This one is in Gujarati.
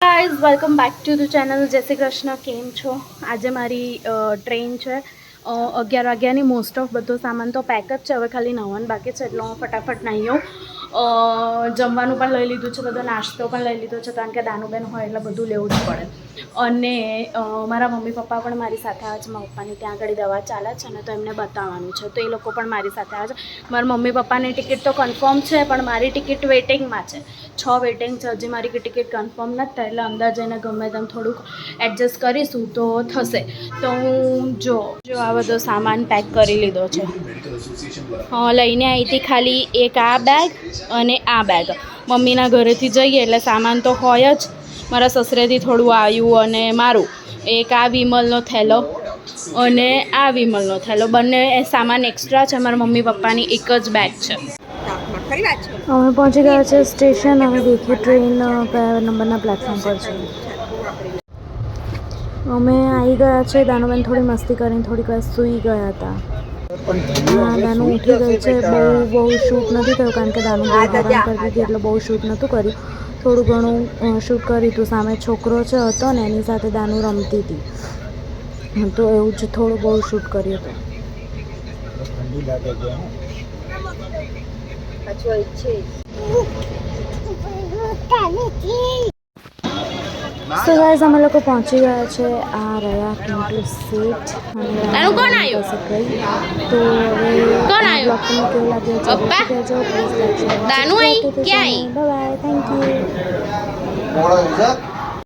Guys welcome back to the channel. જય શ્રી કૃષ્ણ. કેમ છો? આજે મારી ટ્રેન છે 11 વાગ્યાની. મોસ્ટ ઓફ બધો સામાન તો પેક જ છે, હવે ખાલી નવાનું બાકી છે એટલે હું ફટાફટ નાહી આવું. જમવાનું પણ લઈ લીધું છે, બધો નાસ્તો પણ લઈ લીધો છે, કારણ કે દાનુબેન હોય એટલે બધું લેવું જ પડે. અને મારા મમ્મી પપ્પા પણ મારી સાથે આવે છે. મારા પપ્પાની ત્યાં આગળ દવા ચાલે છે ને, તો એમને બતાવવાનું છે, તો એ લોકો પણ મારી સાથે આવે છે. મારા મમ્મી પપ્પાની ટિકિટ તો કન્ફર્મ છે, પણ મારી ટિકિટ વેઇટિંગમાં છે. 6 વેઇટિંગ છે, હજી મારી ટિકિટ કન્ફર્મ નથી થાય, એટલે અંદર જઈને ગમે તેમ થોડુંક એડજસ્ટ કરીશું તો થશે. તો હું જો આ બધો સામાન પેક કરી લીધો છે. લઈને આવી હતી ખાલી એક આ બેગ અને આ બેગ. મમ્મીના ઘરેથી જઈએ એટલે સામાન તો હોય જ. મારા સસરેથી થોડું આવ્યું અને મારું એક આ વિમલનો થેલો અને આ વિમલનો થેલો, બંને સામાન એક્સ્ટ્રા છે. મારા મમ્મી પપ્પાની એક જ બેગ છે. અમે પહોંચી ગયા છે સ્ટેશન. હવે દેખીએ ટ્રેન કયા નંબરના પ્લેટફોર્મ પર છે. અમે આવી ગયા છે. દાનુબેન થોડી મસ્તી કરીને થોડીક વાર સૂઈ ગયા હતા. હા, દાનુ ઉઠી ગઈ છે. બહુ શૂટ નથી થયું, કારણ કે દાનુ બહુ હેરાન કરતી હતી એટલે બહુ શૂટ નહોતું કર્યું. થોડું ઘણું શૂટ કર્યું હતું. સામે છોકરો છે હતો ને, એની સાથે દાનુ રમતી હતી, તો એવું જ થોડું બહુ શૂટ કર્યું હતું. સો ગાઈઝ, અમે લોકો પહોંચી ગયા છે. આ રહ્યા પિન્ટુ શેઠ અને કોણ આવ્યું તો હવે કોણ આવ્યું તમને કેવું લાગે જરૂરથી કહેજો. Please like share subscribe to the channel. Bye bye. Thank you.